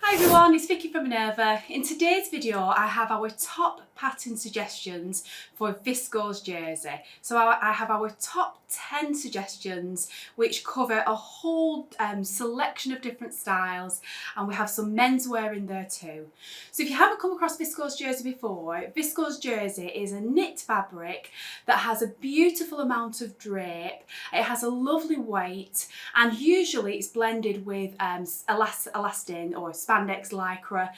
Hi everyone, it's Vicki from Minerva. In today's video I have our top pattern suggestions for Viscose Jersey. So I have our top 10 suggestions which cover a whole selection of different styles, and we have some menswear in there too. So if you haven't come across Viscose Jersey before, Viscose Jersey is a knit fabric that has a beautiful amount of drape, it has a lovely weight, and usually it's blended with elastin or spandex lycra,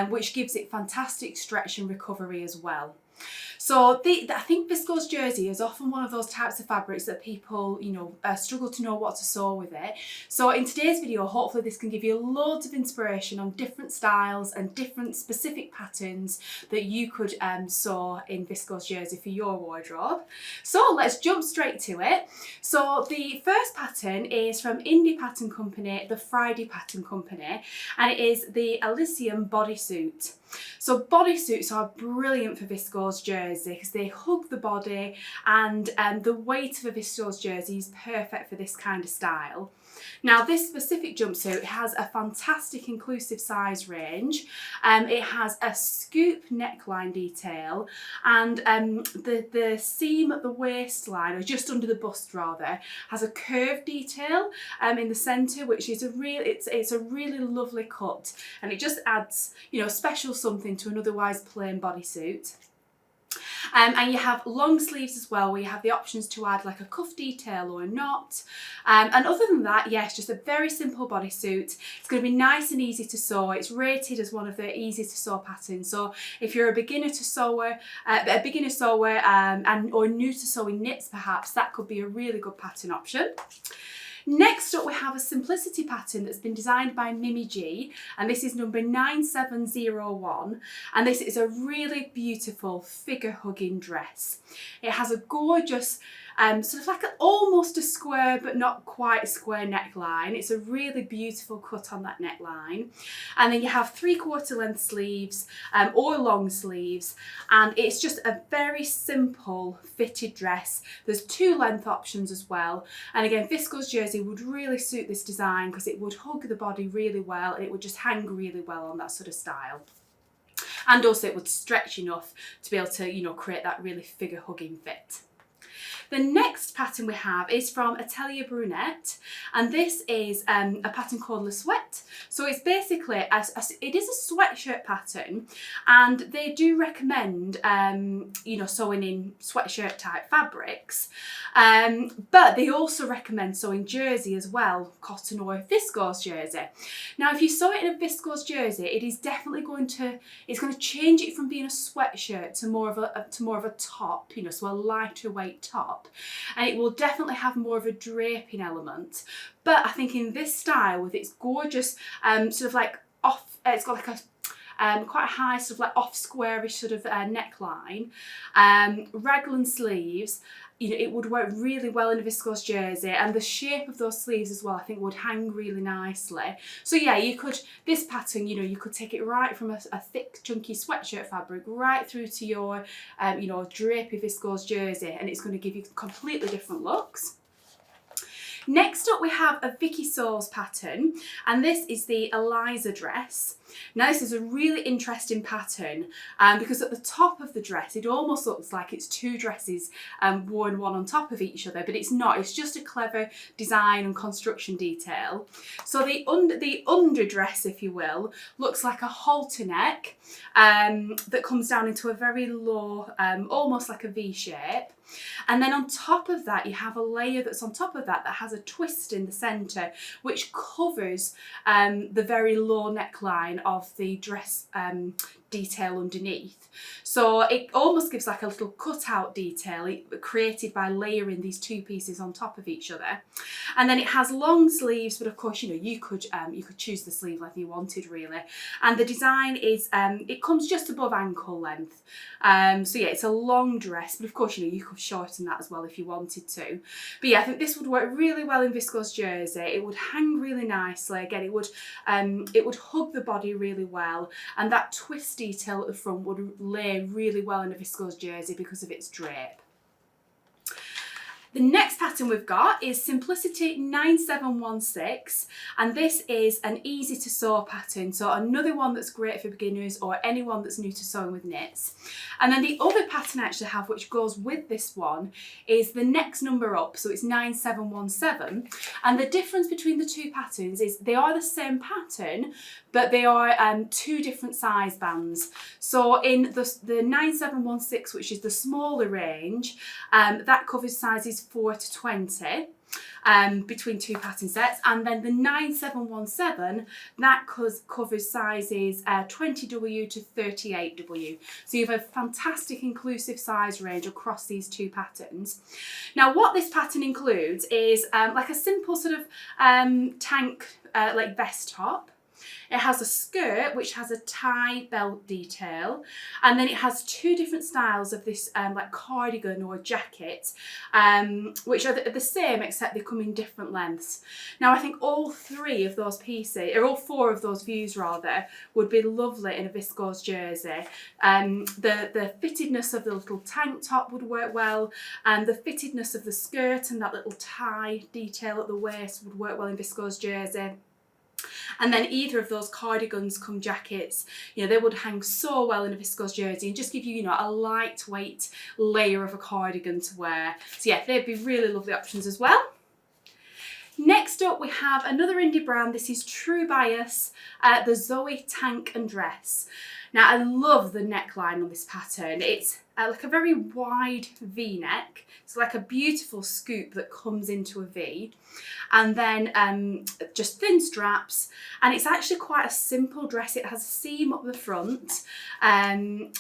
which gives it fantastic stretch and recovery as well. So I think Viscose Jersey is often one of those types of fabrics that people, struggle to know what to sew with it. So in today's video, hopefully this can give you loads of inspiration on different styles and different specific patterns that you could sew in Viscose Jersey for your wardrobe. So let's jump straight to it. So the first pattern is from indie pattern company, the Friday Pattern Company, and it is the Elysium bodysuit. So bodysuits are brilliant for Viscose Jersey because they hug the body, and the weight of a Viscose Jersey is perfect for this kind of style. Now this specific jumpsuit has a fantastic inclusive size range. It has a scoop neckline detail, and the seam at the waistline, or just under the bust rather, has a curved detail in the centre, which is it's a really lovely cut, and it just adds special something to an otherwise plain bodysuit. And you have long sleeves as well, where you have the options to add like a cuff detail or a knot. And other than that, yes, just a very simple bodysuit. It's going to be nice and easy to sew. It's rated as one of the easy to sew patterns. So if you're a beginner sewer, or new to sewing knits perhaps, that could be a really good pattern option. Next up we have a simplicity pattern that's been designed by Mimi G, and this is number 9701, and this is a really beautiful figure hugging dress. It has a gorgeous sort of like almost a square but not quite a square neckline. It's a really beautiful cut on that neckline, and then you have 3/4 length sleeves or long sleeves, and it's just a very simple fitted dress. There's 2 length options as well, and again Viscose Jersey would really suit this design because it would hug the body really well, and it would just hang really well on that sort of style. And also it would stretch enough to be able to create that really figure hugging fit. The next pattern we have is from Italia Brunette, and this is a pattern called Le Sweat. So it's basically, it is a sweatshirt pattern, and they do recommend, sewing in sweatshirt type fabrics, but they also recommend sewing jersey as well, cotton or Viscose jersey. Now if you sew it in a Viscose jersey, it is definitely going to change it from being a sweatshirt to more of a top, so a lighter weight top. And it will definitely have more of a draping element, but I think in this style with its gorgeous sort of like off, it's got like a quite a high sort of like off squarish sort of neckline, raglan sleeves, it would work really well in a Viscose jersey, and the shape of those sleeves as well I think would hang really nicely. So yeah, this pattern, you could take it right from a thick chunky sweatshirt fabric right through to your drapey Viscose jersey, and it's going to give you completely different looks. Next up we have a Vicki Sews pattern, and this is the Eliza dress. Now this is a really interesting pattern because at the top of the dress it almost looks like it's 2 dresses worn one on top of each other, but it's not. It's just a clever design and construction detail. So the underdress, if you will, looks like a halter neck that comes down into a very low, almost like a V shape. And then on top of that you have a layer that's on top of that has a twist in the centre, which covers the very low neckline of the dress detail underneath. So it almost gives like a little cutout detail created by layering these 2 pieces on top of each other. And then it has long sleeves, but of course you could choose the sleeve length you wanted really. And the design is it comes just above ankle length. So yeah, it's a long dress, but of course you could shorten that as well if you wanted to. But yeah, I think this would work really well in Viscose Jersey. It would hang really nicely. Again, it would hug the body really well, and that twist detail at the front would lay really well in a Viscose Jersey because of its drape. The next pattern we've got is Simplicity 9716, and this is an easy to sew pattern, so another one that's great for beginners or anyone that's new to sewing with knits. And then the other pattern I actually have which goes with this one is the next number up, so it's 9717, and the difference between the two patterns is they are the same pattern, but they are two different size bands. So in the 9716, which is the smaller range, that covers sizes 4 to 20 between two pattern sets, and then the 9717, that covers sizes 20W to 38W. So you have a fantastic inclusive size range across these two patterns. Now what this pattern includes is like a simple sort of tank like vest top. It has a skirt which has a tie belt detail, and then it has two different styles of this like cardigan or jacket, which are the same except they come in different lengths. Now I think all three of those pieces, or all four of those views rather, would be lovely in a viscose jersey. The fittedness of the little tank top would work well, and the fittedness of the skirt and that little tie detail at the waist would work well in viscose jersey. And then either of those cardigans come jackets, you know, they would hang so well in a viscose jersey and just give you, you know, a lightweight layer of a cardigan to wear. So yeah, they'd be really lovely options as well. Next up we have another indie brand. This is True Bias, the Zoe tank and dress. Now I love the neckline on this pattern. It's like a very wide V-neck. It's like a beautiful scoop that comes into a V, and then just thin straps, and it's actually quite a simple dress. It has a seam up the front, and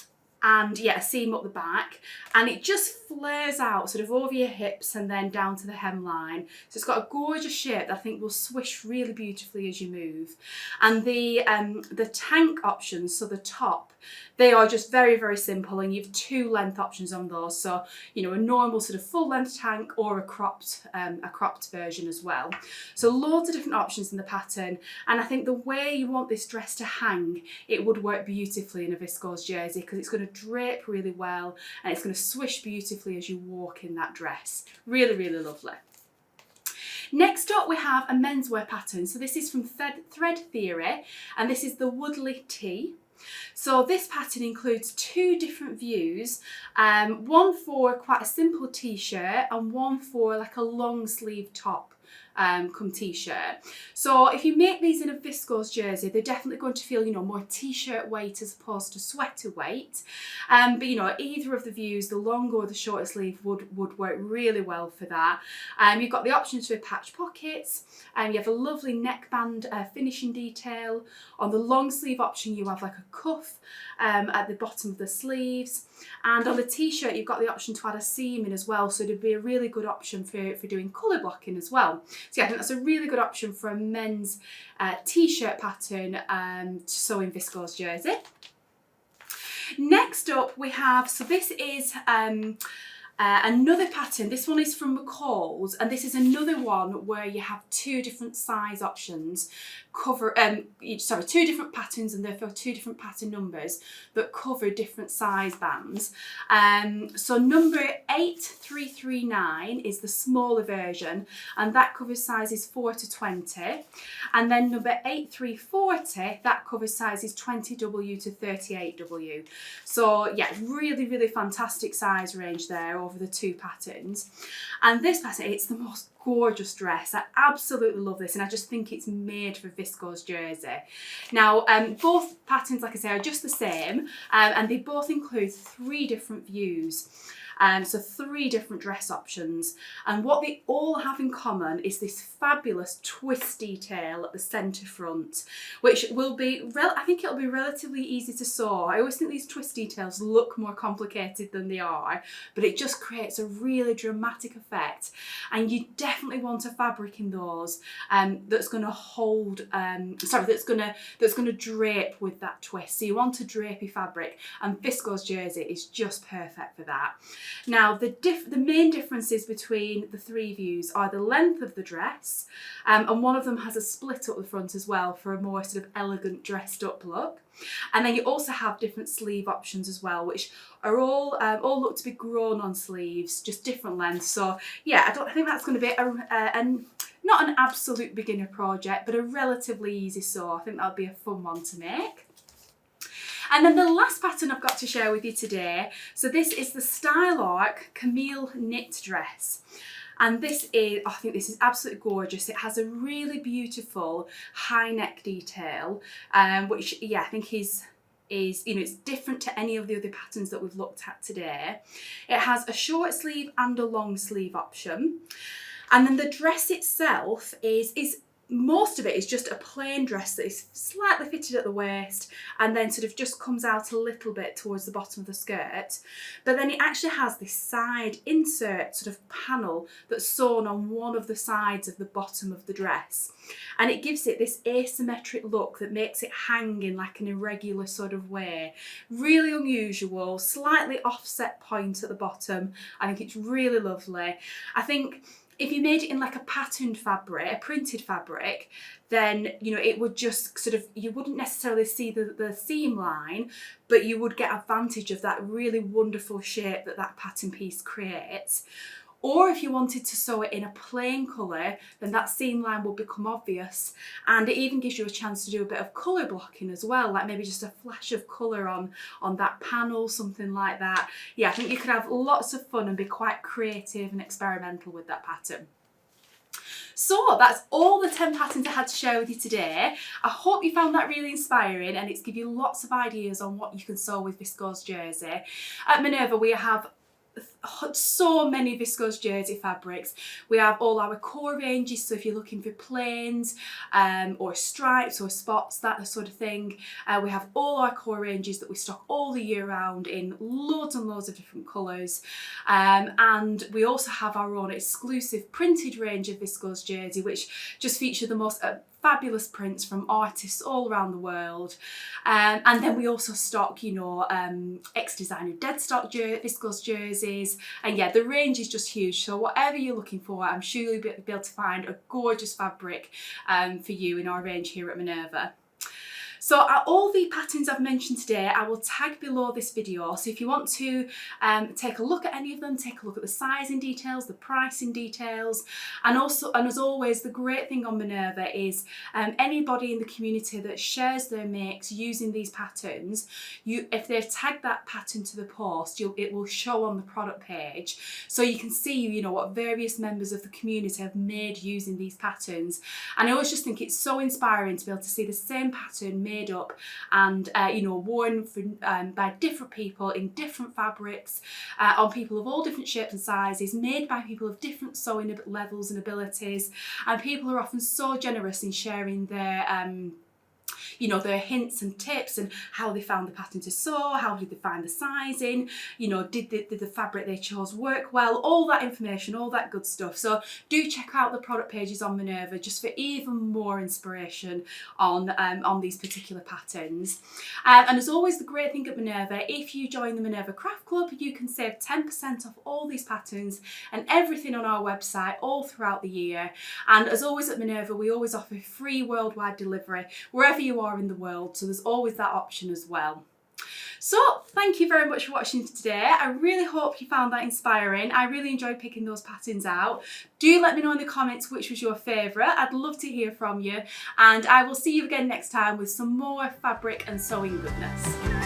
yeah, a seam up the back, and it just flares out sort of over your hips and then down to the hemline. So it's got a gorgeous shape that I think will swish really beautifully as you move. And the tank options, so the top, they are just very, very simple, and you have two length options on those. So, you know, a normal sort of full length tank or a cropped version as well. So loads of different options in the pattern, and I think the way you want this dress to hang, it would work beautifully in a viscose jersey because it's going to drape really well and it's going to swish beautifully as you walk in that dress. Really, really lovely. Next up we have a menswear pattern. So this is from Thread Theory, and this is the Woodley Tee. So this pattern includes two different views, one for quite a simple t-shirt and one for like a long sleeve top come t-shirt. So if you make these in a viscose jersey, they're definitely going to feel, you know, more t-shirt weight as opposed to sweater weight. But you know, either of the views, the long or the shorter sleeve would work really well for that. You've got the options for patch pockets, and you have a lovely neckband finishing detail. On the long sleeve option, you have like a cuff at the bottom of the sleeves, and on the t-shirt you've got the option to add a seam in as well, so it'd be a really good option for doing colour blocking as well. So yeah, I think that's a really good option for a men's t-shirt pattern to sew in viscose jersey. Next up we have, so this is another pattern. This one is from McCall's, and this is another one where you have two different size options, two different patterns and therefore two different pattern numbers that cover different size bands. So number 8339 is the smaller version, and that covers sizes 4 to 20, and then number 8340, that covers sizes 20W to 38W. So yeah, really, really fantastic size range there over the two patterns. And this pattern, it's the most gorgeous dress. I absolutely love this, and I just think it's made for viscose jersey. Now both patterns, like I say, are just the same, and they both include three different views. So three different dress options, and what they all have in common is this fabulous twist detail at the centre front, which will be, I think it'll be relatively easy to sew. I always think these twist details look more complicated than they are, but it just creates a really dramatic effect, and you definitely want a fabric in those that's going to hold, that's going to drape with that twist. So you want a drapey fabric, and viscose jersey is just perfect for that. Now the main differences between the three views are the length of the dress, and one of them has a split up the front as well for a more sort of elegant dressed up look. And then you also have different sleeve options as well, which are all look to be grown on sleeves, just different lengths. So yeah, I think that's going to be not an absolute beginner project, but a relatively easy sew. I think that'll be a fun one to make. And then the last pattern I've got to share with you today, so this is the Stylar Camille knit dress. And this is, I think this is absolutely gorgeous. It has a really beautiful high neck detail, which yeah, I think is it's different to any of the other patterns that we've looked at today. It has a short sleeve and a long sleeve option. And then the dress itself is most of it is just a plain dress that is slightly fitted at the waist and then sort of just comes out a little bit towards the bottom of the skirt. But then it actually has this side insert sort of panel that's sewn on one of the sides of the bottom of the dress. And it gives it this asymmetric look that makes it hang in like an irregular sort of way. Really unusual, slightly offset point at the bottom. I think it's really lovely. I think if you made it in like a patterned fabric, a printed fabric, then, you know, it would just sort of, you wouldn't necessarily see the seam line, but you would get advantage of that really wonderful shape that that pattern piece creates. Or if you wanted to sew it in a plain colour, then that seam line will become obvious, and it even gives you a chance to do a bit of colour blocking as well, like maybe just a flash of colour on that panel, something like that. Yeah, I think you could have lots of fun and be quite creative and experimental with that pattern. So that's all the 10 patterns I had to share with you today. I hope you found that really inspiring and it's given you lots of ideas on what you can sew with Viscose Jersey. At Minerva we have so many Viscose Jersey fabrics. We have all our core ranges, so if you're looking for plains or stripes or spots, that sort of thing, we have all our core ranges that we stock all the year round in loads and loads of different colours, and we also have our own exclusive printed range of Viscose Jersey, which just feature the most fabulous prints from artists all around the world, and then we also stock, you know, ex-designer dead stock Viscose jerseys, and yeah, the range is just huge. So whatever you're looking for, I'm sure you'll be able to find a gorgeous fabric for you in our range here at Minerva. So all the patterns I've mentioned today, I will tag below this video. So if you want to take a look at any of them, take a look at the sizing details, the pricing details, and also, and as always, the great thing on Minerva is anybody in the community that shares their makes using these patterns, if they've tagged that pattern to the post, it will show on the product page. So you can see, you know, what various members of the community have made using these patterns. And I always just think it's so inspiring to be able to see the same pattern made up and you know, worn for, by different people in different fabrics, on people of all different shapes and sizes, made by people of different sewing levels and abilities, and people are often so generous in sharing their you know, their hints and tips and how they found the pattern to sew, how did they find the sizing, you know, did the fabric they chose work well, all that information, all that good stuff. So do check out the product pages on Minerva just for even more inspiration on these particular patterns. And as always, the great thing at Minerva, if you join the Minerva Craft Club, you can save 10% off all these patterns and everything on our website all throughout the year. And as always at Minerva, we always offer free worldwide delivery wherever you are in the world, so there's always that option as well. So thank you very much for watching today. I really hope you found that inspiring. I really enjoyed picking those patterns out. Do let me know in the comments which was your favourite. I'd love to hear from you, and I will see you again next time with some more fabric and sewing goodness.